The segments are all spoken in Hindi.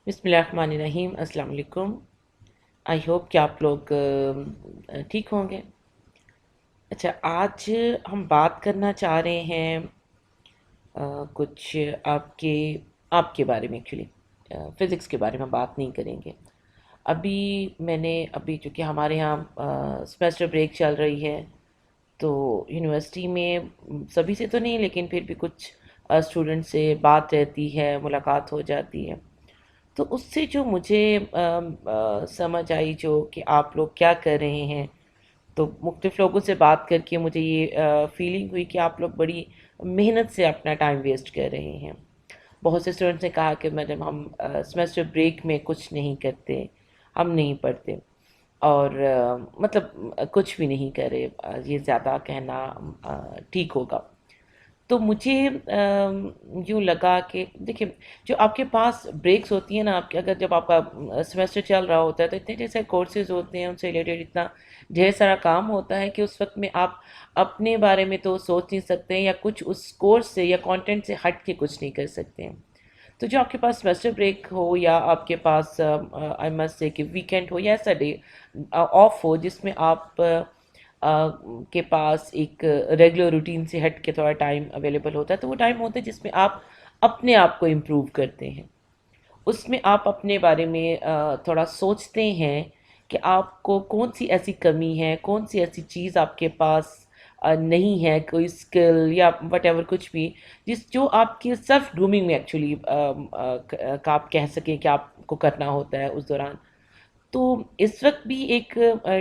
बिस्मिल्लाहिर्रहमानिर्रहीम। अस्सलाम वालेकुम। आई होप कि आप लोग ठीक होंगे। अच्छा, आज हम बात करना चाह रहे हैं कुछ आपके आपके बारे में। एक्चुअली फ़िज़िक्स के बारे में बात नहीं करेंगे। अभी चूँकि हमारे यहाँ सेमेस्टर ब्रेक चल रही है, तो यूनिवर्सिटी में सभी से तो नहीं, लेकिन फिर भी कुछ स्टूडेंट से बात रहती है, मुलाकात हो जाती है। तो उससे जो मुझे समझ आई जो कि आप लोग क्या कर रहे हैं, तो मुख्तलिफ़ लोगों से बात करके मुझे ये फीलिंग हुई कि आप लोग बड़ी मेहनत से अपना टाइम वेस्ट कर रहे हैं। बहुत से स्टूडेंट्स ने कहा कि मैडम हम सेमेस्टर ब्रेक में कुछ नहीं करते, हम नहीं पढ़ते, और कुछ भी नहीं करे, ये ज़्यादा कहना ठीक होगा। तो मुझे यूँ लगा कि देखिए, जो आपके पास ब्रेक्स होती हैं ना, आपके अगर जब आपका सेमेस्टर चल रहा होता है, तो इतने जैसे कोर्सेज होते हैं, उनसे रिलेटेड इतना ढेर सारा काम होता है कि उस वक्त में आप अपने बारे में तो सोच नहीं सकते हैं, या कुछ उस कोर्स से या कंटेंट से हट के कुछ नहीं कर सकते हैं। तो जो आपके पास सेमेस्टर ब्रेक हो, या आपके पास आई मस्ट से कि वीकेंड हो, या ऐसा डे ऑफ हो जिसमें आप के पास एक रेगुलर रूटीन से हट के थोड़ा टाइम अवेलेबल होता है, तो वो टाइम होता है जिसमें आप अपने आप को इम्प्रूव करते हैं। उसमें आप अपने बारे में थोड़ा सोचते हैं कि आपको कौन सी ऐसी कमी है, कौन सी ऐसी चीज़ आपके पास नहीं है, कोई स्किल या वट एवर कुछ भी, जो आपकी सेल्फ ग्रूमिंग में एक्चुअली का आप कह सकें कि आपको करना होता है उस दौरान। तो इस वक्त भी एक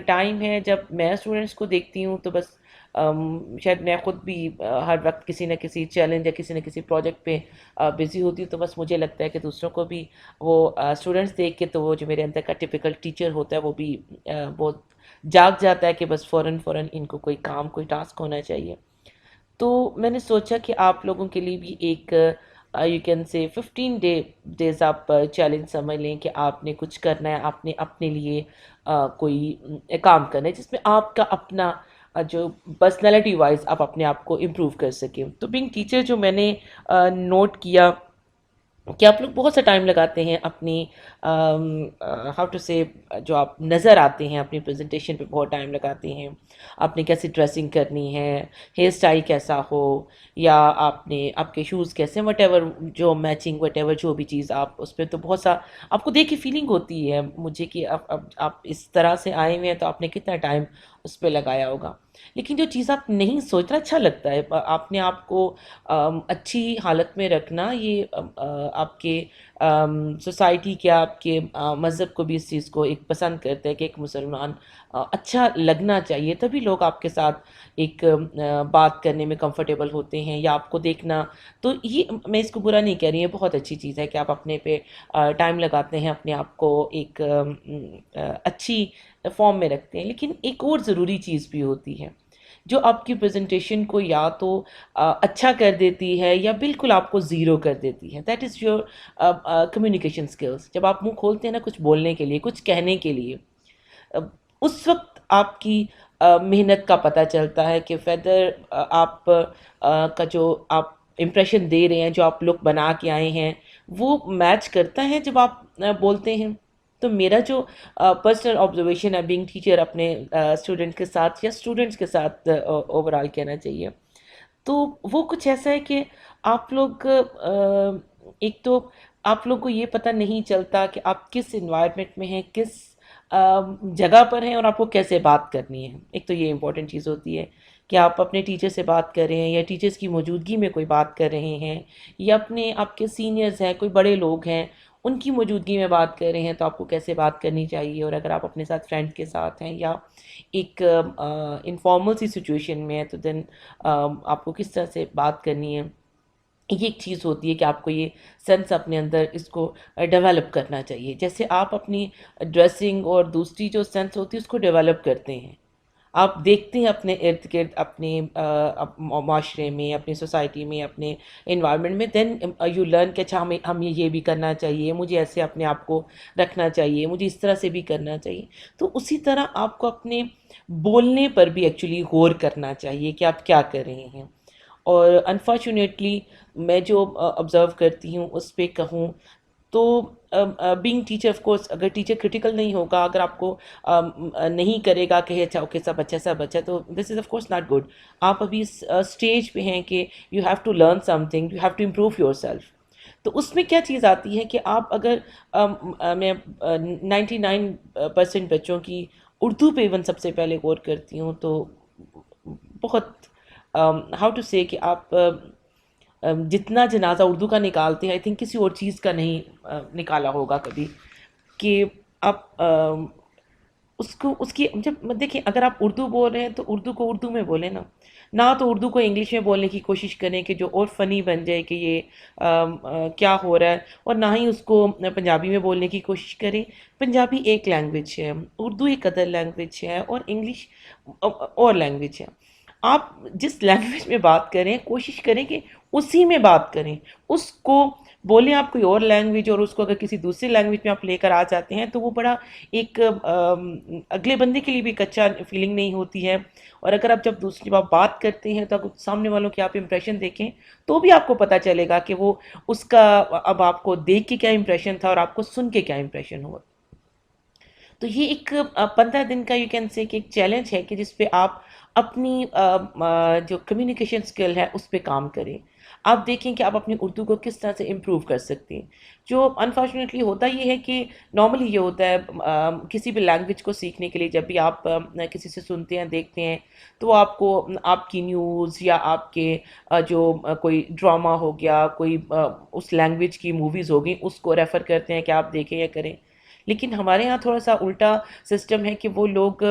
टाइम है जब मैं स्टूडेंट्स को देखती हूँ, तो बस शायद मैं खुद भी हर वक्त किसी न किसी चैलेंज या किसी न किसी प्रोजेक्ट पे बिज़ी होती हूँ, तो बस मुझे लगता है कि दूसरों को भी वो स्टूडेंट्स देख के, तो वो जो मेरे अंदर का टिपिकल टीचर होता है वो भी बहुत जाग जाता है कि बस फ़ौरन फ़ौरन इनको कोई काम, कोई टास्क होना चाहिए। तो मैंने सोचा कि आप लोगों के लिए भी एक यू कैन से 15 डेज़ आप चैलेंज समझ लें कि आपने कुछ करना है, आपने अपने लिए कोई काम करना है जिसमें आपका अपना जो पर्सनैलिटी वाइज आप अपने आप को इम्प्रूव कर सकें। तो बीइंग टीचर जो मैंने नोट किया कि आप लोग बहुत सा टाइम लगाते हैं अपनी हाउ टू से, जो आप नज़र आते हैं अपनी प्रेजेंटेशन पे बहुत टाइम लगाते हैं। आपने कैसी ड्रेसिंग करनी है, हेयर स्टाइल कैसा हो, या आपने आपके शूज़ कैसे, वट एवर जो मैचिंग, वट एवर जो भी चीज़ आप उस पर, तो बहुत सा आपको देख के फीलिंग होती है मुझे कि अब आप इस तरह से आए हुए हैं, तो आपने कितना टाइम उस पर लगाया होगा। लेकिन जो चीज़ आप नहीं सोचना, अच्छा लगता है आपने आपको अच्छी हालत में रखना, ये आपके सोसाइटी के, आपके मज़हब को भी इस चीज़ को एक पसंद करते हैं कि एक मुसलमान अच्छा लगना चाहिए, तभी लोग आपके साथ एक बात करने में कंफर्टेबल होते हैं या आपको देखना। तो ये, मैं इसको बुरा नहीं कह रही, है बहुत अच्छी चीज़ है कि आप अपने पे टाइम लगाते हैं, अपने आप को एक अच्छी फॉर्म में रखते हैं। लेकिन एक और ज़रूरी चीज़ भी होती है जो आपकी प्रेजेंटेशन को या तो अच्छा कर देती है या बिल्कुल आपको ज़ीरो कर देती है। That is your communication skills. जब आप मुंह खोलते हैं ना कुछ बोलने के लिए, कुछ कहने के लिए, अ, उस वक्त आपकी मेहनत का पता चलता है कि वेदर आप का जो आप इम्प्रेशन दे रहे हैं, जो आप लुक बना के आए हैं, वो मैच करता है जब आप बोलते हैं। तो मेरा जो पर्सनल ऑब्जर्वेशन है बीइंग टीचर, अपने स्टूडेंट के साथ या स्टूडेंट्स के साथ ओवरऑल कहना चाहिए, तो वो कुछ ऐसा है कि आप लोग एक तो आप लोग को ये पता नहीं चलता कि आप किस इन्वायरमेंट में हैं, किस जगह पर हैं, और आपको कैसे बात करनी है। एक तो ये इम्पोर्टेंट चीज़ होती है कि आप अपने टीचर से बात कर रहे हैं, या टीचर्स की मौजूदगी में कोई बात कर रहे हैं, या अपने आपके सीनियर्स हैं, कोई बड़े लोग हैं, उनकी मौजूदगी में बात कर रहे हैं, तो आपको कैसे बात करनी चाहिए। और अगर आप अपने साथ फ्रेंड के साथ हैं, या एक इनफॉर्मल सी सिचुएशन में है, तो देन आपको किस तरह से बात करनी है। ये एक चीज़ होती है कि आपको ये सेंस अपने अंदर इसको डेवलप करना चाहिए। जैसे आप अपनी ड्रेसिंग और दूसरी जो सेंस होती है उसको डेवलप करते हैं, आप देखते हैं अपने इर्द गिर्द, अपने माशरे में, अपनी सोसाइटी में, अपने इन्वायरमेंट में, देन यू लर्न कि अच्छा हमें ये भी करना चाहिए, मुझे ऐसे अपने आप को रखना चाहिए, मुझे इस तरह से भी करना चाहिए। तो उसी तरह आपको अपने बोलने पर भी एक्चुअली गौर करना चाहिए कि आप क्या कर रहे हैं। और अनफॉर्चुनेटली मैं जो ऑब्ज़र्व करती हूँ उस पे कहूँ, तो बीइंग टीचर ऑफ कोर्स, अगर टीचर क्रिटिकल नहीं होगा, अगर आपको नहीं करेगा कि अच्छा ओके सब अच्छा, तो this is of course not good. आप अभी इस स्टेज पे हैं कि you have to learn something, you have to improve yourself. तो उसमें क्या चीज़ आती है कि आप अगर मैं 99% बच्चों की उर्दू पे इवन सबसे पहले गौर करती हूँ, तो बहुत हाउ टू से कि आप जितना जनाजा उर्दू का निकालते हैं, आई थिंक किसी और चीज़ का नहीं निकाला होगा कभी। कि आप उसको उसकी जब देखिए, अगर आप उर्दू बोल रहे हैं तो उर्दू को उर्दू में बोलें ना तो उर्दू को इंग्लिश में बोलने की कोशिश करें कि जो और फ़नी बन जाए कि ये क्या हो रहा है, और ना ही उसको पंजाबी में बोलने की कोशिश करें। पंजाबी एक लैंग्वेज है, उर्दू एक अदर लैंग्वेज है, और इंग्लिश और लैंग्वेज है। आप जिस लैंग्वेज में बात करें, कोशिश करें कि उसी में बात करें, उसको बोलें। आप कोई और लैंग्वेज, और उसको अगर किसी दूसरी लैंग्वेज में आप लेकर आ जाते हैं, तो वो बड़ा एक अगले बंदे के लिए भी एक अच्छा फीलिंग नहीं होती है। और अगर आप जब दूसरी बार बात करते हैं, तो अगर सामने वालों के आप इंप्रेशन देखें, तो भी आपको पता चलेगा कि वो उसका अब आपको देख के क्या इंप्रेशन था और आपको सुन के क्या इंप्रेशन हुआ। तो ये एक 15 दिन का यू कैन से कि एक चैलेंज है कि जिस पे आप अपनी जो कम्युनिकेशन स्किल है उस पे काम करें। आप देखें कि आप अपनी उर्दू को किस तरह से इम्प्रूव कर सकते हैं। जो अनफॉर्चुनेटली होता ये है कि नॉर्मली ये होता है, किसी भी लैंग्वेज को सीखने के लिए जब भी आप किसी से सुनते हैं, देखते हैं, तो वो आपको आपकी न्यूज़ या आपके जो कोई ड्रामा हो गया, कोई उस लैंग्वेज की मूवीज़ हो गई, उसको रेफ़र करते हैं कि आप देखें या करें। लेकिन हमारे यहाँ थोड़ा-सा उल्टा सिस्टम है कि वो लोग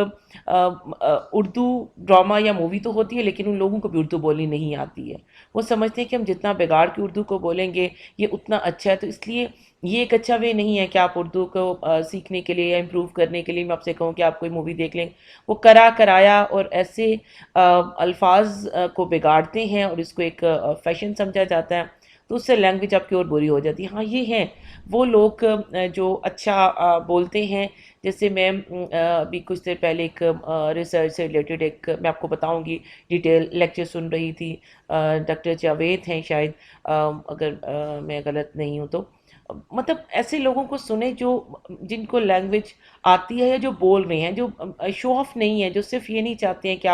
उर्दू ड्रामा या मूवी तो होती है, लेकिन उन लोगों को भी उर्दू बोलनी नहीं आती है। वो समझते हैं कि हम जितना बिगाड़ के उर्दू को बोलेंगे, ये उतना अच्छा है। तो इसलिए ये एक अच्छा वे नहीं है कि आप उर्दू को सीखने के लिए या इम्प्रूव करने के लिए मैं आपसे कहूँ कि आप कोई मूवी देख लें। वो कराया और ऐसे अल्फाज को बिगाड़ते हैं, और इसको एक फ़ैशन समझा जाता है। तो उससे लैंग्वेज आपकी और बुरी हो जाती है। हाँ, ये हैं वो लोग जो अच्छा बोलते हैं। जैसे मैं अभी कुछ देर पहले एक रिसर्च से रिलेटेड एक मैं आपको बताऊंगी डिटेल लेक्चर सुन रही थी। डॉक्टर जावेद हैं शायद, अगर मैं गलत नहीं हूँ तो। मतलब ऐसे लोगों को सुने जो जिनको लैंग्वेज आती है, या जो बोल रहे हैं, जो शो ऑफ नहीं है, जो सिर्फ ये नहीं चाहते हैं कि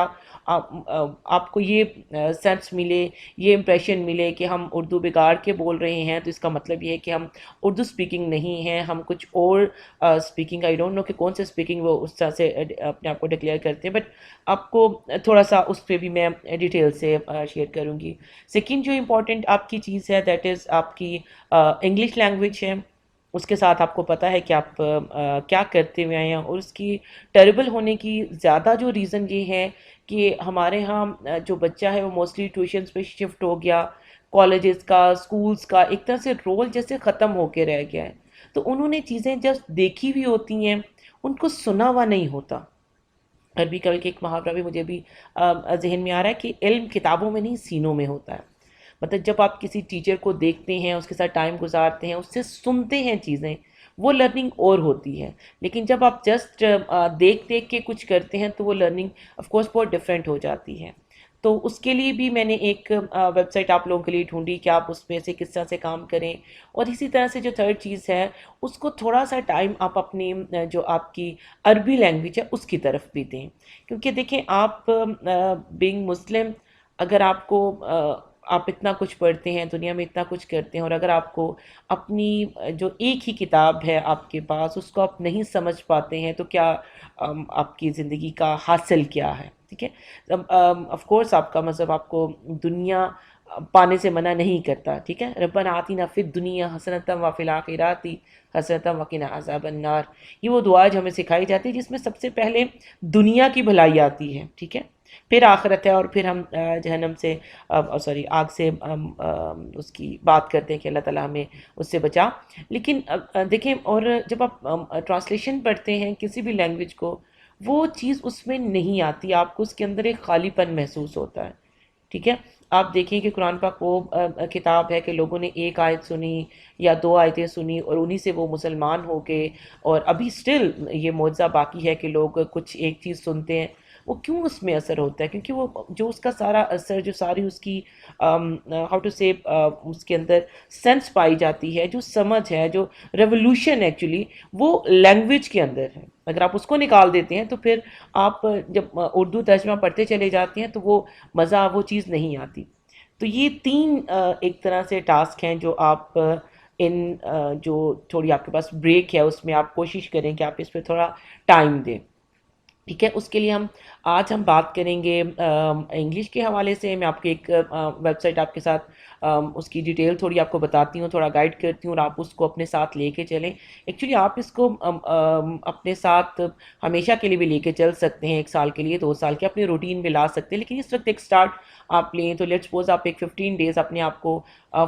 आपको ये सेंस मिले, ये इम्प्रेशन मिले कि हम उर्दू बिगाड़ के बोल रहे हैं, तो इसका मतलब ये है कि हम उर्दू स्पीकिंग नहीं हैं, हम कुछ और स्पीकिंग, आई डोंट नो कि कौन से स्पीकिंग वो उस तरह से अपने आप को डिक्लेयर करते हैं। बट आपको थोड़ा सा उस पर भी मैं डिटेल से शेयर करूँगी। सेकेंड जो इम्पोर्टेंट आपकी चीज़ है, दैट इज़ आपकी इंग्लिश लैंग्वेज है। उसके साथ आपको पता है कि आप क्या करते हुए आए हैं, और उसकी टेरेबल होने की ज़्यादा जो रीज़न ये है कि हमारे यहाँ जो बच्चा है वो मोस्टली ट्यूशन्स पे शिफ्ट हो गया, कॉलेजेस का, स्कूल्स का एक तरह से रोल जैसे ख़त्म होके रह गया है। तो उन्होंने चीज़ें जस्ट देखी हुई होती हैं, उनको सुना हुआ नहीं होता। अरबी का एक मुहावरा भी मुझे भी ज़हन में आ रहा है कि इल्म किताबों में नहीं, सीनों में होता है। मतलब जब आप किसी टीचर को देखते हैं, उसके साथ टाइम गुजारते हैं, उससे सुनते हैं चीज़ें, वो लर्निंग और होती है। लेकिन जब आप जस्ट देख देख के कुछ करते हैं, तो वो लर्निंग ऑफ कोर्स बहुत डिफरेंट हो जाती है। तो उसके लिए भी मैंने एक वेबसाइट आप लोगों के लिए ढूंढी कि आप उसमें से किस तरह से काम करें। और इसी तरह से जो थर्ड चीज़ है, उसको थोड़ा सा टाइम आप अपनी जो आपकी अरबी लैंग्वेज है उसकी तरफ भी दें। क्योंकि देखें, आप बीइंग मुस्लिम, अगर आपको आप इतना कुछ पढ़ते हैं, दुनिया में इतना कुछ करते हैं, और अगर आपको अपनी जो एक ही किताब है आपके पास, उसको आप नहीं समझ पाते हैं, तो क्या आपकी ज़िंदगी का हासिल क्या है? ठीक है। ऑफ कोर्स आपका मज़हब आपको दुनिया पाने से मना नहीं करता। ठीक है, रब्बना आतिना फिद दुनिया हसनतम व फिल आखिराति हसनतम वकिना अज़ाबन नार। ये वो दुआ जो हमें सिखाई जाती है, जिसमें सबसे पहले दुनिया की भलाई आती है। ठीक है, फिर आखिरत है, और फिर हम जहन्नम से सॉरी आग से उसकी बात करते हैं कि अल्लाह ताला हमें उससे बचा। लेकिन देखें, और जब आप ट्रांसलेशन पढ़ते हैं किसी भी लैंग्वेज को, वो चीज़ उसमें नहीं आती, आपको उसके अंदर एक खालीपन महसूस होता है। ठीक है, आप देखें कि कुरान पाक वो किताब है कि लोगों ने एक आयत सुनी या दो आयतें सुनी, और उन्हीं से वो मुसलमान हो गए। और अभी स्टिल ये मौजज़ा बाकी है कि लोग कुछ एक चीज़ सुनते हैं, वो क्यों उसमें असर होता है, क्योंकि वो जो उसका सारा असर, जो सारी उसकी हाउ टू से उसके अंदर सेंस पाई जाती है, जो समझ है, जो रेवोल्यूशन एक्चुअली वो लैंग्वेज के अंदर है। अगर आप उसको निकाल देते हैं तो फिर आप जब उर्दू तर्जमा पढ़ते चले जाते हैं तो वो मज़ा, वो चीज़ नहीं आती। तो ये तीन एक तरह से टास्क हैं जो आप जो थोड़ी आपके पास ब्रेक है उसमें आप कोशिश करें कि आप इस पे थोड़ा टाइम दें। ठीक है, उसके लिए हम बात करेंगे इंग्लिश के हवाले से। मैं आपकी एक वेबसाइट आपके साथ उसकी डिटेल थोड़ी आपको बताती हूँ, थोड़ा गाइड करती हूँ, और आप उसको अपने साथ लेके चलें। एक्चुअली आप इसको अपने साथ हमेशा के लिए भी लेके चल सकते हैं, 1 साल के लिए, 2 साल के, अपने रूटीन में ला सकते हैं। लेकिन इस वक्त एक स्टार्ट आप लें तो लेट्स सपोज आप एक 15 डेज़ अपने आप को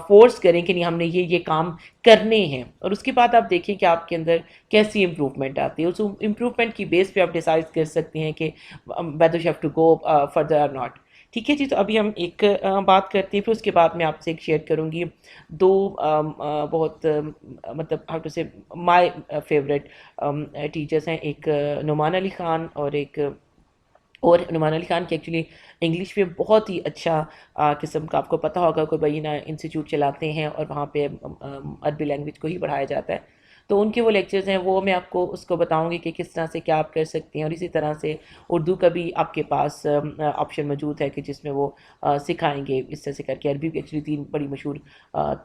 फोर्स करें कि नहीं, हमने ये काम करने हैं, और उसके बाद आप देखिए कि आपके अंदर कैसी इंप्रूवमेंट आती है। उस इंप्रूवमेंट की बेस पे आप डिसाइड कर सकते हैं कि whether you have to go further और नॉट। ठीक है जी, तो अभी हम एक बात करते हैं, फिर उसके बाद मैं आपसे एक शेयर करूंगी दो बहुत मतलब हाउ टू से माय फेवरेट टीचर्स हैं। एक नुमान अली ख़ान, और नुमान अली ख़ान की एक्चुअली इंग्लिश में बहुत ही अच्छा किस्म का, आपको पता होगा, कोई बहीना इंस्टीट्यूट चलाते हैं और वहाँ पे अरबी लैंग्वेज को ही पढ़ाया जाता है। तो उनके वो लेक्चर्स हैं, वो मैं आपको उसको बताऊंगी कि किस तरह से क्या आप कर सकते हैं। और इसी तरह से उर्दू का भी आपके पास ऑप्शन मौजूद है कि जिसमें वो सिखाएंगे इस तरह से करके। अरबी की एक्चुअली 3 बड़ी मशहूर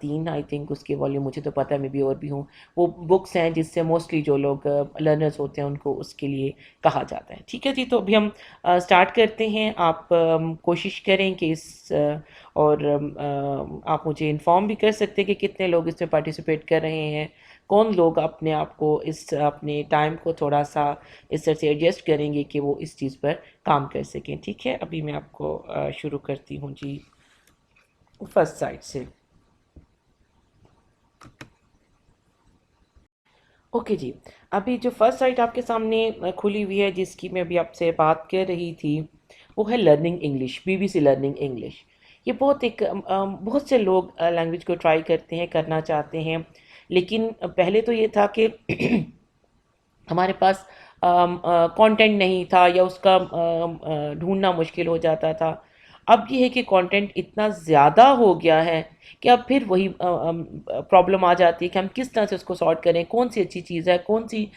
3 आई थिंक उसके वॉल्यूम मुझे तो पता है, मैं भी और भी हूँ, वो बुक्स हैं जिससे मोस्टली जो लोग लर्नर्स होते हैं उनको उसके लिए कहा जाता है। ठीक है जी, तो अभी हम स्टार्ट करते हैं। आप कोशिश करें कि और आप मुझे इन्फॉर्म भी कर सकते हैं कि कितने लोग इसमें पार्टिसिपेट कर रहे हैं, कौन लोग अपने आप को अपने टाइम को थोड़ा सा इस तरह से एडजस्ट करेंगे कि वो इस चीज़ पर काम कर सकें। ठीक है, अभी मैं आपको शुरू करती हूँ जी फर्स्ट साइड से। ओके जी, अभी जो फर्स्ट साइट आपके सामने खुली हुई है, जिसकी मैं अभी आपसे बात कर रही थी, वो है learning English, BBC learning English. ये बहुत एक बहुत से लोग लैंग्वेज को ट्राई करते हैं, करना चाहते हैं, लेकिन पहले तो ये था कि हमारे पास कंटेंट नहीं था, या उसका ढूंढना मुश्किल हो जाता था। अब ये है कि कंटेंट इतना ज़्यादा हो गया है कि अब फिर वही प्रॉब्लम आ जाती है कि हम किस तरह से उसको सॉर्ट करें, कौन सी अच्छी चीज़ है, कौन सी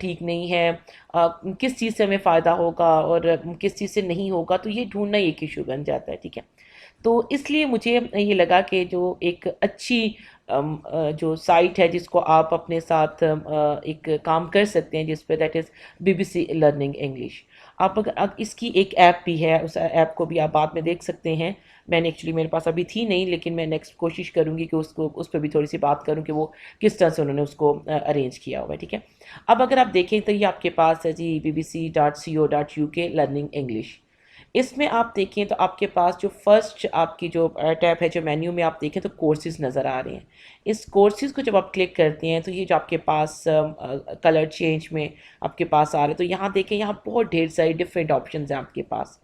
ठीक नहीं है, किस चीज़ से हमें फ़ायदा होगा और किस चीज़ से नहीं होगा। तो ये ढूंढना एक इशू बन जाता है। ठीक है, तो इसलिए मुझे ये लगा कि जो एक अच्छी जो साइट है जिसको आप अपने साथ एक काम कर सकते हैं जिस पे, that is BBC learning English. आप अगर इसकी एक ऐप भी है, उस ऐप को भी आप बाद में देख सकते हैं। मैंने एक्चुअली, मेरे पास अभी थी नहीं, लेकिन मैं नेक्स्ट कोशिश करूँगी कि उसको उस पर भी थोड़ी सी बात करूँ कि वो किस तरह से उन्होंने उसको अरेंज किया हुआ है। ठीक है, अब अगर आप देखें तो ये आपके पास है जी bbc.co.uk लर्निंग इंग्लिश। इसमें आप देखें तो आपके पास जो फर्स्ट आपकी जो टैब है, जो मेन्यू में आप देखें तो कोर्सेज़ नज़र आ रहे हैं। इस कोर्सेज़ को जब आप क्लिक करते हैं तो ये जो आपके पास कलर चेंज में आपके पास आ रहे हैं, तो यहाँ देखें, यहाँ बहुत ढेर सारी डिफरेंट ऑप्शंस हैं आपके पास।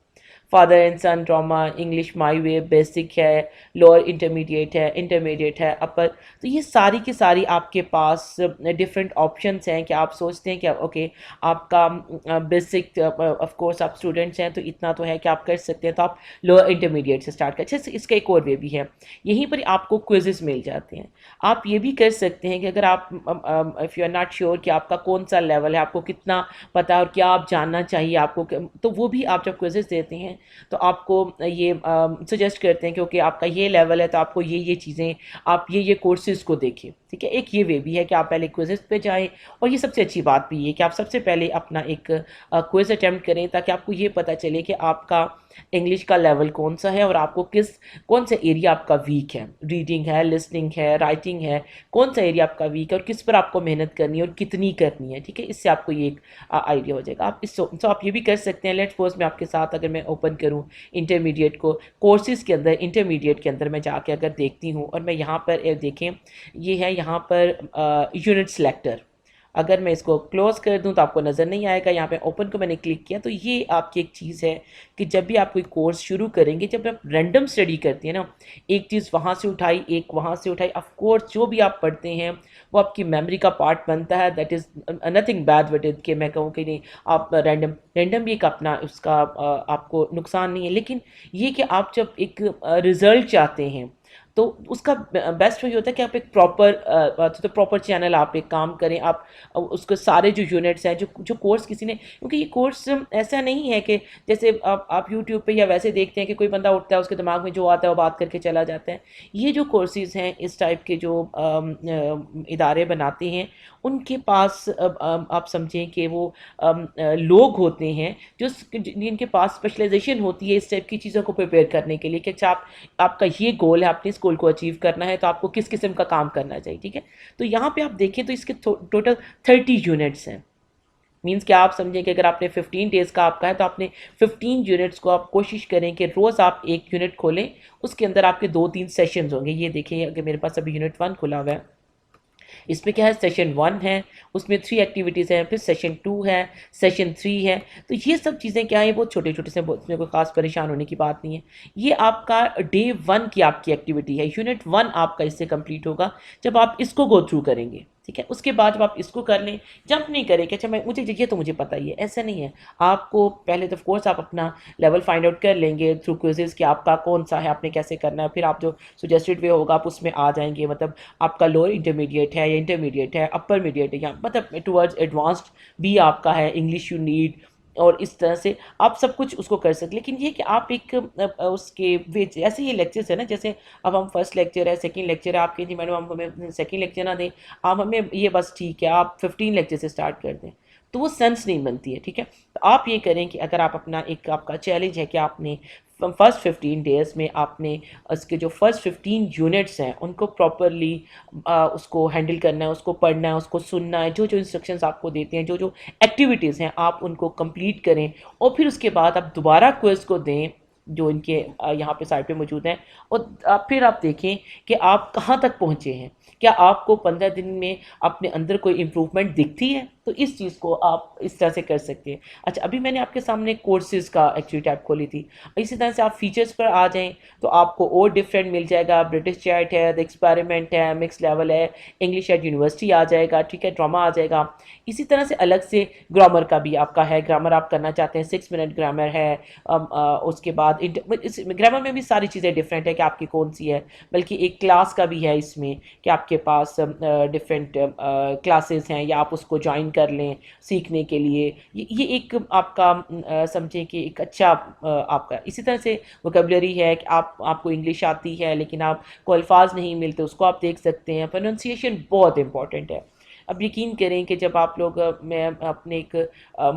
Father and son drama, English my way, basic है, लोअर इंटरमीडिएट है, इंटरमीडिएट है, अपर। तो ये सारी की सारी आपके पास डिफरेंट ऑप्शंस हैं कि आप सोचते हैं कि ओके, आपका बेसिक, ऑफ कोर्स आप स्टूडेंट्स हैं तो इतना तो है कि आप कर सकते हैं, तो आप लोअर इंटरमीडिएट से स्टार्ट कर। अच्छा, इसका एक और वे भी है, यहीं पर आपको क्विजेस मिल जाते हैं। आप ये भी कर सकते हैं कि अगर आप if you are not sure कि आपका कौन सा लेवल है, आपको कितना पता है और क्या आप जानना चाहिए आपको, तो वो भी आप जब क्विजेस देते हैं तो आपको ये सजेस्ट करते हैं कि ओके, आपका ये लेवल है तो आपको ये चीज़ें, आप ये कोर्सेज़ को देखें। ठीक है, एक ये वे भी है कि आप पहले क्विजेस पे जाएं, और ये सबसे अच्छी बात भी है कि आप सबसे पहले अपना एक क्विज अटेम्प्ट करें, ताकि आपको ये पता चले कि आपका इंग्लिश का लेवल कौन सा है और आपको कौन सा एरिया आपका वीक है। रीडिंग है, लिसनिंग है, राइटिंग है, कौन सा एरिया आपका वीक है और किस पर आपको मेहनत करनी है और कितनी करनी है। ठीक है, इससे आपको ये एक आइडिया हो जाएगा। आप ये भी कर सकते हैं। लेट्स सपोज मैं आपके साथ अगर मैं ओपन करूँ इंटरमीडिएट को, कोर्सेज़ के अंदर इंटरमीडिएट के अंदर मैं जाके अगर देखती हूँ, और मैं यहाँ पर देखें, ये है यहाँ पर यूनिट सेलेक्टर। अगर मैं इसको क्लोज़ कर दूँ तो आपको नज़र नहीं आएगा। यहाँ पे ओपन को मैंने क्लिक किया, तो ये आपकी एक चीज़ है कि जब भी आप कोई कोर्स शुरू करेंगे, जब आप रैंडम स्टडी करती हैं ना, एक चीज़ वहाँ से उठाई, एक वहाँ से उठाई, ऑफ कोर्स जो भी आप पढ़ते हैं वो आपकी मेमोरी का पार्ट बनता है। That is nothing bad with it कि मैं कहूँ कि नहीं आप रैंडम रैंडम भी एक अपना उसका आपको नुकसान नहीं है, लेकिन ये कि आप जब एक रिज़ल्ट चाहते हैं तो उसका बेस्ट वही होता है कि आप एक प्रॉपर तो प्रॉपर चैनल आप एक काम करें, आप उसके सारे जो यूनिट्स हैं, जो जो कोर्स किसी ने, क्योंकि ये कोर्स ऐसा नहीं है कि जैसे आप यूट्यूब पे या वैसे देखते हैं कि कोई बंदा उठता है उसके दिमाग में जो आता है वो बात करके चला जाता है। ये जो कोर्सेज हैं इस टाइप के जो इदारे बनाते हैं, उनके पास आप समझें कि वो लोग होते हैं जो जिनके पास स्पेशलाइजेशन होती है इस टाइप की चीज़ों को प्रिपेयर करने के लिए कि अच्छा आपका ये गोल है, आपने इस गोल को अचीव करना है, तो आपको किस किस्म का काम करना चाहिए, ठीक है। तो यहाँ पे आप देखें तो इसके टोटल 30 यूनिट्स हैं। मीन्स कि आप समझें कि अगर आपने 15 डेज़ का आपका है तो आपने 15 यूनिट्स को आप कोशिश करें कि रोज़ आप एक यूनिट खोलें, उसके अंदर आपके 2-3 सेशंस होंगे। ये देखें अगर मेरे पास अभी यूनिट 1 खुला हुआ है, इसमें क्या है, सेशन 1 है, उसमें 3 एक्टिविटीज़ हैं, फिर सेशन 2 है, सेशन 3 है। तो ये सब चीज़ें क्या है, बहुत छोटे छोटे से, इसमें कोई ख़ास परेशान होने की बात नहीं है। ये आपका डे 1 की आपकी एक्टिविटी है। यूनिट 1 आपका इससे कंप्लीट होगा जब आप इसको गो थ्रू करेंगे, ठीक है। उसके बाद जब आप इसको कर लें, जंप नहीं करें कि अच्छा मैं मुझे ये तो मुझे पता ही है, ऐसा नहीं है। आपको पहले तो ऑफ कोर्स आप अपना लेवल फाइंड आउट कर लेंगे थ्रू क्विजेज़ कि आपका कौन सा है, आपने कैसे करना है, फिर आप जो सजेस्टेड वे होगा आप उसमें आ जाएंगे। मतलब आपका लोअर इंटरमीडिएट है या इंटरमीडिएट है, अपर मीडिएट है, या मतलब टुवर्ड्स एडवांस्ड भी आपका है, इंग्लिश यू नीड, और इस तरह से आप सब कुछ उसको कर सकते। लेकिन ये कि आप एक उसके वे ऐसे ये लेक्चर्स है ना, जैसे अब हम फर्स्ट लेक्चर है, सेकंड लेक्चर है, आपके जी मैडम हम हमें सेकंड लेक्चर ना दें, आप हमें ये बस ठीक है आप 15 लेक्चर से स्टार्ट कर दें, तो वो सेंस नहीं बनती है, ठीक है। तो आप ये करें कि अगर आप अपना एक आपका चैलेंज है कि आपने फर्स्ट 15 डेज़ में आपने उसके जो फर्स्ट 15 यूनिट्स हैं उनको प्रॉपरली उसको हैंडल करना है, उसको पढ़ना है, उसको सुनना है, जो जो इंस्ट्रक्शंस आपको देते हैं, जो जो एक्टिविटीज़ हैं आप उनको कंप्लीट करें, और फिर उसके बाद आप दोबारा क्विज़ को दें जो इनके यहाँ पे साइट पे मौजूद हैं, और फिर आप देखें कि आप कहाँ तक पहुँचे हैं। क्या आपको 15 दिन में अपने अंदर कोई इम्प्रूवमेंट दिखती है, तो इस चीज़ को आप इस तरह से कर सकते हैं। अच्छा, अभी मैंने आपके सामने कोर्सेज़ का एक्चुअली टैब खोली थी। इसी तरह से आप फीचर्स पर आ जाएँ तो आपको और डिफरेंट मिल जाएगा। ब्रिटिश चैट है, द एक्सपेरिमेंट है, मिक्स लेवल है, इंग्लिश एट यूनिवर्सिटी आ जाएगा, ठीक है, ड्रामा आ जाएगा। इसी तरह से अलग से ग्रामर का भी आपका है, ग्रामर आप करना चाहते हैं 6 मिनट ग्रामर है। उसके बाद इस ग्रामर में भी सारी चीज़ें डिफरेंट है कि आपकी कौन सी है, बल्कि एक क्लास का भी है इसमें कि आपके पास डिफरेंट क्लासेस हैं या आप उसको ज्वाइन कर लें सीखने के लिए। ये एक आपका समझें कि एक अच्छा आपका इसी तरह से वोकेबलरी है कि आपको इंग्लिश आती है लेकिन आपको अल्फाज नहीं मिलते, उसको आप देख सकते हैं। प्रोनाउंसिएशन बहुत इंपॉर्टेंट है। अब यकीन करें कि जब आप लोग मैं अपने एक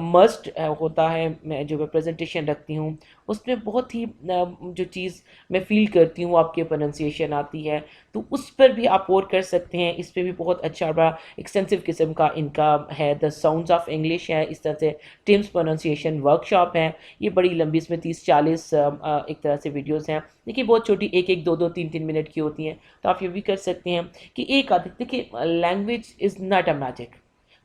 मस्ट होता है, मैं जो मैं प्रेजेंटेशन रखती हूँ उसमें बहुत ही जो चीज़ मैं फ़ील करती हूँ आपकी प्रोनाउंसिएशन आती है, तो उस पर भी आप और कर सकते हैं। इस पे भी बहुत अच्छा बड़ा एक्सटेंसिव किस्म का इनका है, द साउंड्स ऑफ इंग्लिश है, इस तरह से टिम्स प्रोनाउंसिएशन वर्कशॉप है। ये बड़ी लंबी, इसमें 30-40 एक तरह से वीडियोज़ हैं, देखिए बहुत छोटी, एक एक दो दो तीन तीन मिनट की होती हैं। तो आप ये भी कर सकते हैं कि एक आदत, देखिए language is not a magic.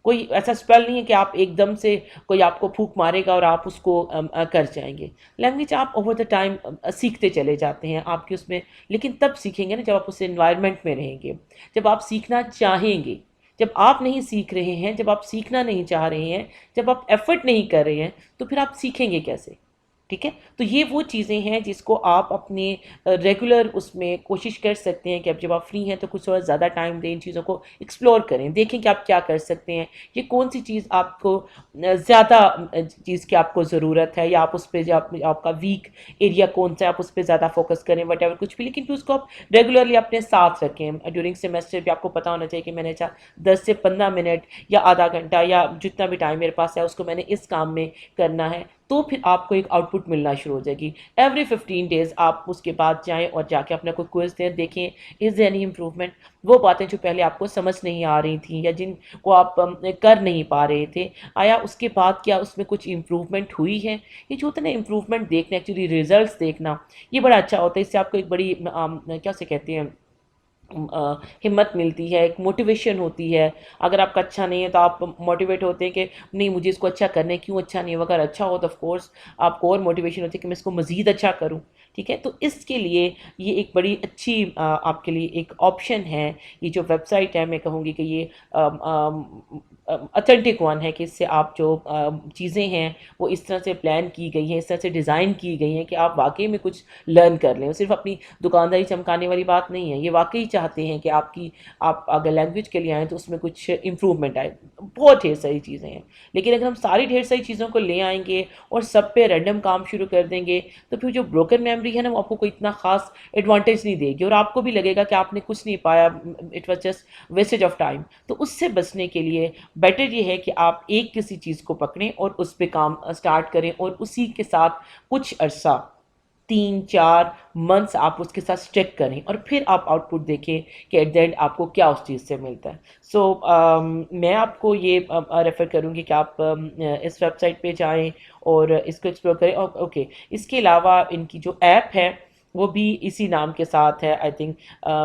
कोई ऐसा स्पेल नहीं है कि आप एकदम से कोई आपको फूंक मारेगा और आप उसको कर जाएंगे। लैंग्वेज आप ओवर द टाइम सीखते चले जाते हैं आपके उसमें, लेकिन तब सीखेंगे ना जब आप उस एनवायरनमेंट में रहेंगे, जब आप सीखना चाहेंगे। जब आप नहीं सीख रहे हैं, जब आप सीखना नहीं चाह रहे हैं, जब आप एफर्ट नहीं कर रहे हैं, तो फिर आप सीखेंगे कैसे, ठीक है। तो ये वो चीज़ें हैं जिसको आप अपने रेगुलर उसमें कोशिश कर सकते हैं कि अब जब आप फ्री हैं तो कुछ थोड़ा ज़्यादा टाइम दें, इन चीज़ों को एक्सप्लोर करें, देखें कि आप क्या कर सकते हैं, ये कौन सी चीज़ आपको ज़्यादा चीज़ की आपको ज़रूरत है, या आप उस पर जो आपका वीक एरिया कौन सा है आप उस पर ज़्यादा फोकस करें, वट एवर कुछ भी, लेकिन फिर उसको आप रेगुलरली अपने साथ रखें। ड्यूरिंग सेमेस्टर भी आपको पता होना चाहिए कि मैंने 10 से 15 मिनट या आधा घंटा या जितना भी टाइम मेरे पास है उसको मैंने इस काम में करना है, तो फिर आपको एक आउटपुट मिलना शुरू हो जाएगी। एवरी 15 डेज़ आप उसके बाद जाएं और जाके अपना कोई क्विज दें, देखें इज़ एनी इम्प्रूवमेंट। वो बातें जो पहले आपको समझ नहीं आ रही थी या जिनको आप कर नहीं पा रहे थे, आया उसके बाद क्या उसमें कुछ इम्प्रूवमेंट हुई है। ये जो होता है ना इम्प्रूवमेंट देखना, एक्चुअली रिजल्ट्स देखना, ये बड़ा अच्छा होता है। इससे आपको एक बड़ी क्या से कहते हैं हिम्मत मिलती है, एक मोटिवेशन होती है। अगर आपका अच्छा नहीं है तो आप मोटिवेट होते हैं कि नहीं मुझे इसको अच्छा करना है, क्यों अच्छा नहीं है? अगर अच्छा हो तो ऑफ कोर्स आपको और मोटिवेशन होती है कि मैं इसको मज़ीद अच्छा करूँ, ठीक है? तो इसके लिए ये एक बड़ी अच्छी आपके लिए एक ऑप्शन है। ये जो वेबसाइट है मैं कहूँगी कि ये ऑथेंटिक वन है कि इससे आप जो चीज़ें हैं वो इस तरह से प्लान की गई हैं, इस तरह से डिज़ाइन की गई हैं कि आप वाक़ई में कुछ लर्न कर लें। सिर्फ़ अपनी दुकानदारी चमकाने वाली बात नहीं है, ये वाक़ई चाहते हैं कि आपकी आप अगर लैंग्वेज के लिए आएँ तो उसमें कुछ इम्प्रूवमेंट आए। बहुत ढेर सारी चीज़ें हैं, लेकिन अगर हम सारी ढेर सारी चीज़ों को ले आएँगे और सब पे रैंडम काम शुरू कर देंगे, तो फिर जो ब्रोकन मेमोरी है ना वो आपको कोई इतना ख़ास एडवांटेज नहीं देगी और आपको भी लगेगा कि आपने कुछ नहीं पाया, it was just wastage of time. तो उससे बचने के लिए बेटर ये है कि आप एक किसी चीज़ को पकड़ें और उस पे काम स्टार्ट करें और उसी के साथ कुछ अरसा 3-4 मंथ्स आप उसके साथ स्टिक करें और फिर आप आउटपुट देखें कि एट द एंड आपको क्या उस चीज़ से मिलता है। सो मैं आपको ये रेफ़र करूँगी कि आप इस वेबसाइट पे जाएँ और इसको एक्सप्लोर करें। और ओके, इसके अलावा इनकी जो ऐप है वो भी इसी नाम के साथ है, I think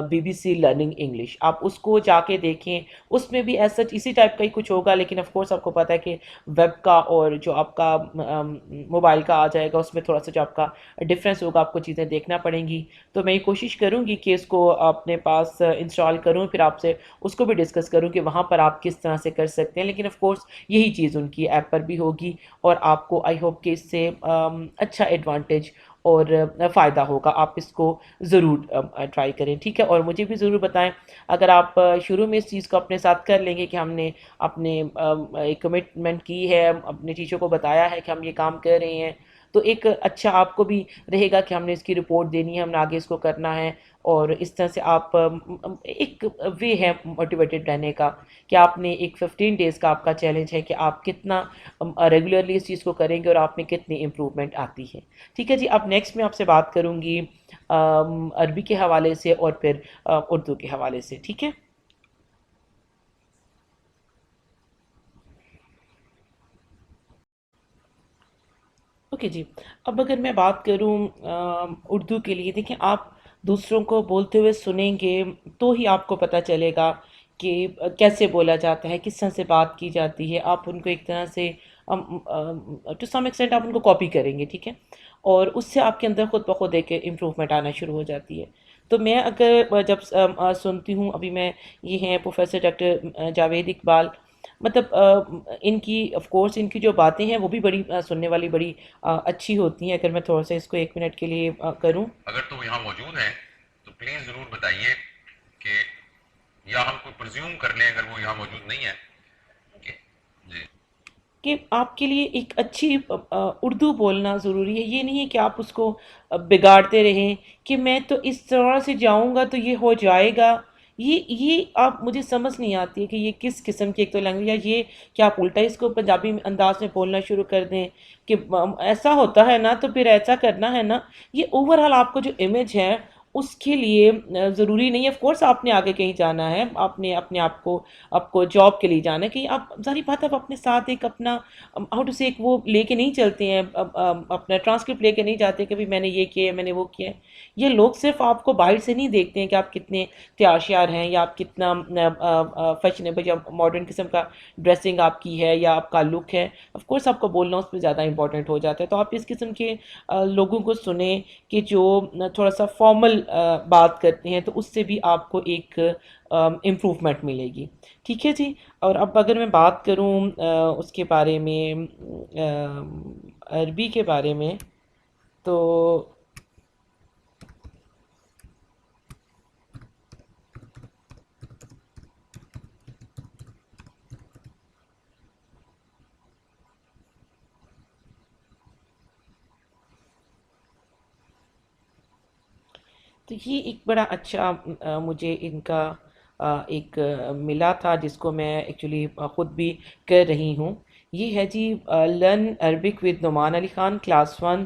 BBC learning English. आप उसको जाके देखें, उसमें भी एज़ सच इसी टाइप का ही कुछ होगा, लेकिन ऑफ कोर्स आपको पता है कि वेब का और जो आपका मोबाइल का आ जाएगा उसमें थोड़ा-सा जो आपका डिफरेंस होगा, आपको चीज़ें देखना पड़ेंगी। तो मैं ये कोशिश करूँगी कि इसको अपने पास इंस्टॉल करूँ, फिर आपसे उसको भी डिस्कस करूँ कि वहाँ पर आप किस तरह से कर सकते हैं। लेकिन ऑफ कोर्स यही चीज़ उनकी ऐप पर भी होगी और आपको आई होप कि इससे अच्छा एडवांटेज और फ़ायदा होगा। आप इसको ज़रूर ट्राई करें, ठीक है? और मुझे भी ज़रूर बताएँ अगर आप शुरू में इस चीज़ को अपने साथ कर लेंगे कि हमने अपने एक कमिटमेंट की है, अपने टीचर को बताया है कि हम ये काम कर रहे हैं, तो एक अच्छा आपको भी रहेगा कि हमने इसकी रिपोर्ट देनी है, हमने आगे इसको करना है। और इस तरह से आप एक वे है मोटिवेटेड रहने का कि आपने एक 15 डेज़ का आपका चैलेंज है कि आप कितना रेगुलरली इस चीज़ को करेंगे और आप में कितनी इम्प्रूवमेंट आती है। ठीक है जी, अब नेक्स्ट मैं आपसे बात करूँगी अरबी के हवाले से और फिर उर्दू के हवाले से, ठीक है? ओके जी। अब अगर मैं बात करूँ उर्दू के लिए, देखिए आप दूसरों को बोलते हुए सुनेंगे तो ही आपको पता चलेगा कि कैसे बोला जाता है, किस तरह से बात की जाती है। आप उनको एक तरह से टू सम एक्सटेंट आप उनको कॉपी करेंगे, ठीक है? और उससे आपके अंदर खुद ब खुद एक इम्प्रूवमेंट आना शुरू हो जाती है। तो मैं अगर जब सुनती हूँ, अभी मैं ये हैं प्रोफ़ेसर डॉक्टर जावेद इकबाल, मतलब इनकी ऑफ कोर्स इनकी जो बातें हैं वो भी बड़ी सुनने वाली बड़ी अच्छी होती हैं। अगर मैं थोड़ा-सा इसको 1 मिनट के लिए करूँ। अगर तो वो यहाँ मौजूद हैं तो प्लीज जरूर बताइए कि, या हम कोई प्रिज्यूम कर लें अगर वो यहाँ मौजूद नहीं है कि जी। कि आपके लिए एक अच्छी उर्दू बोलना ज़रूरी है। ये नहीं है कि आप उसको बिगाड़ते रहें कि मैं तो इस तरह से जाऊँगा तो ये हो जाएगा। ये आप मुझे समझ नहीं आती है कि ये किस किस्म की एक तो लैंग्वेज है, ये कि आप उल्टा इसको पंजाबी में अंदाज़ में बोलना शुरू कर दें कि ऐसा होता है ना तो फिर ऐसा करना है ना। ये ओवरऑल आपको जो इमेज है उसके लिए ज़रूरी नहीं है। ऑफ़ कोर्स आपने आगे कहीं जाना है, आपने अपने आप को आपको जॉब के लिए जाना है कहीं, आप ज़ाहिर बात है आप अपने साथ एक अपना हाउ टू से एक वो लेके नहीं चलते हैं, अपना ट्रांसक्रिप्ट लेके नहीं जाते कि भाई मैंने ये किया है, मैंने वो किया है। ये लोग सिर्फ आपको बाहर से नहीं देखते हैं कि आप कितने तैयार हैं या आप कितना फैशनेबल या मॉडर्न किस्म का ड्रेसिंग आपकी है या आपका लुक है। ऑफ कोर्स आपको बोलना उस पर ज़्यादा इंपॉर्टेंट हो जाता है। तो आप इस किस्म के लोगों को सुने कि जो थोड़ा सा फॉर्मल बात करते हैं, तो उससे भी आपको एक इम्प्रूवमेंट मिलेगी। ठीक है जी। और अब अगर मैं बात करूँ उसके बारे में, अरबी के बारे में, तो ये एक बड़ा अच्छा मुझे इनका एक मिला था जिसको मैं एक्चुअली ख़ुद भी कर रही हूँ। ये है जी learn Arabic with Numan Ali Khan class 1,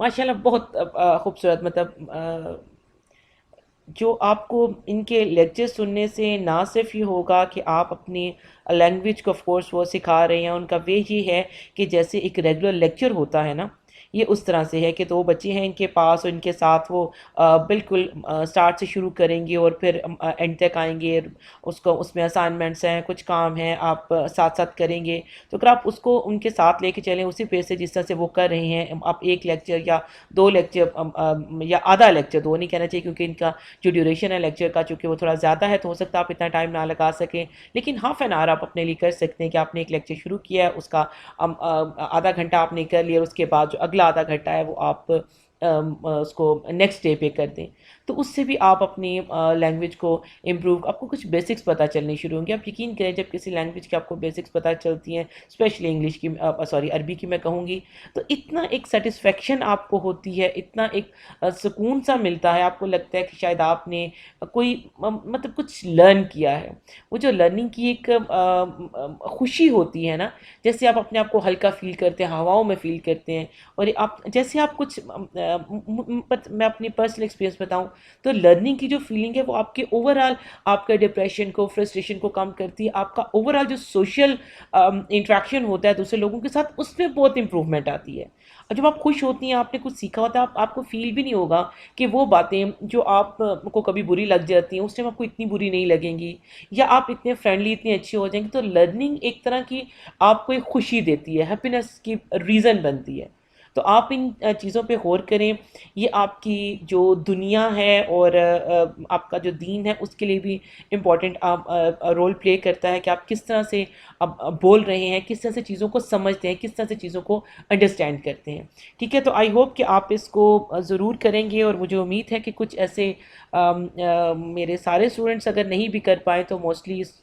माशाल्लाह बहुत खूबसूरत, मतलब जो आपको इनके लेक्चर सुनने से ना सिर्फ ये होगा कि आप अपनी लैंग्वेज को ऑफ कोर्स वो सिखा रहे हैं, उनका वे ये है कि जैसे एक रेगुलर लेक्चर होता है ना, ये उस तरह से है कि दो बच्चे हैं इनके पास और इनके साथ वो बिल्कुल स्टार्ट से शुरू करेंगे और फिर एंड तक आएंगे। उसको उसमें असाइनमेंट्स हैं, कुछ काम हैं, आप साथ साथ करेंगे। तो अगर आप उसको उनके साथ लेके चलें उसी पेज से जिस तरह से वो कर रहे हैं, आप एक लेक्चर या दो लेक्चर या आधा लेक्चर, दो नहीं कहना चाहिए क्योंकि इनका जो ड्यूरेशन है लेक्चर का चूँकि वो थोड़ा ज़्यादा है, तो हो सकता है आप इतना टाइम ना लगा सकें, लेकिन हाफ एन आवर आप अपने लिए कर सकते हैं कि आपने एक लेक्चर शुरू किया है, उसका आधा घंटा आपने कर लिया और उसके बाद जो अगला आधा घंटा है वो आप उसको नेक्स्ट डे पे कर दें। तो उससे भी आप अपनी लैंग्वेज को इम्प्रूव, आपको कुछ बेसिक्स पता चलने शुरू होंगे। आप यकीन करें जब किसी लैंग्वेज की आपको बेसिक्स पता चलती हैं, स्पेशली इंग्लिश की, सॉरी अरबी की मैं कहूँगी, तो इतना एक सेटिस्फेक्शन आपको होती है, इतना एक सुकून सा मिलता है, आपको लगता है कि शायद आपने कोई मतलब कुछ लर्न किया है। वो जो लर्निंग की एक खुशी होती है ना, जैसे आप अपने आप को हल्का फील करते हैं, हवाओं में फील करते हैं। और आप जैसे आप कुछ मैं अपनी पर्सनल एक्सपीरियंस बताऊं, तो लर्निंग की जो फीलिंग है वो आपके ओवरऑल आपका डिप्रेशन को, फ्रस्ट्रेशन को कम करती है। आपका ओवरऑल जो सोशल इंट्रैक्शन होता है दूसरे लोगों के साथ, उसमें बहुत इंप्रूवमेंट आती है। और जब आप खुश होती हैं, आपने कुछ सीखा होता है, आपको फील भी नहीं होगा कि वो बातें जो आप को कभी बुरी लग जाती हैं उस टाइम आपको इतनी बुरी नहीं लगेंगी, या आप इतने फ्रेंडली, इतने अच्छे हो जाएंगे। तो लर्निंग एक तरह की आपको एक खुशी देती है, हैप्पीनेस की रीज़न बनती है। तो आप इन चीज़ों पे गौर करें। ये आपकी जो दुनिया है और आपका जो दीन है उसके लिए भी इम्पॉर्टेंट आप रोल प्ले करता है कि आप किस तरह से अब बोल रहे हैं, किस तरह से चीज़ों को समझते हैं, किस तरह से चीज़ों को अंडरस्टैंड करते हैं। ठीक है, तो आई होप कि आप इसको ज़रूर करेंगे और मुझे उम्मीद है कि कुछ ऐसे मेरे सारे स्टूडेंट्स अगर नहीं भी कर पाए तो मोस्टली इस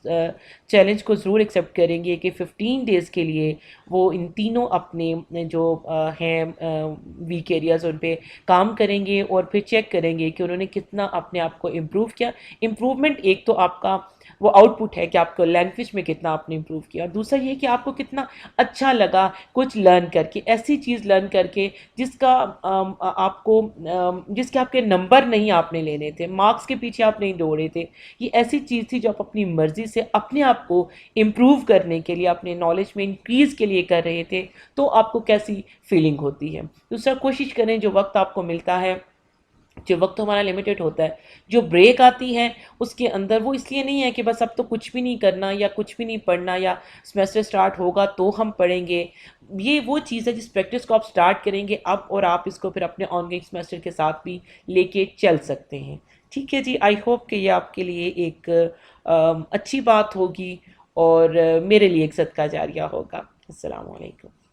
चैलेंज को ज़रूर एक्सेप्ट करेंगे कि 15 डेज़ के लिए वो इन तीनों अपने जो हैं वीक एरियाज़ उन पे काम करेंगे और फिर चेक करेंगे कि उन्होंने कितना अपने आप को इम्प्रूव किया। इम्प्रूवमेंट एक तो आपका वो आउटपुट है कि आपको लैंग्वेज में कितना आपने इम्प्रूव किया, और दूसरा ये कि आपको कितना अच्छा लगा कुछ लर्न करके, ऐसी चीज़ लर्न करके जिसका आपको जिसके आपके नंबर नहीं आपने लेने थे, मार्क्स के पीछे आप नहीं दौड़े थे। ये ऐसी चीज़ थी जो आप अपनी मर्ज़ी से अपने आप को इम्प्रूव करने के लिए, अपने नॉलेज में इंक्रीज़ के लिए कर रहे थे। तो आपको कैसी फीलिंग होती है। दूसरा, कोशिश करें जो वक्त आपको मिलता है, जो वक्त हमारा लिमिटेड होता है, जो ब्रेक आती है उसके अंदर, वो इसलिए नहीं है कि बस अब तो कुछ भी नहीं करना या कुछ भी नहीं पढ़ना या सेमेस्टर स्टार्ट होगा तो हम पढ़ेंगे। ये वो चीज़ है जिस प्रैक्टिस को आप स्टार्ट करेंगे अब, और आप इसको फिर अपने ऑनगोइंग सेमेस्टर के साथ भी लेके चल सकते हैं। ठीक है जी, आई होप कि ये आपके लिए एक अच्छी बात होगी और मेरे लिए एक सदका जारिया होगा। अस्सलाम वालेकुम।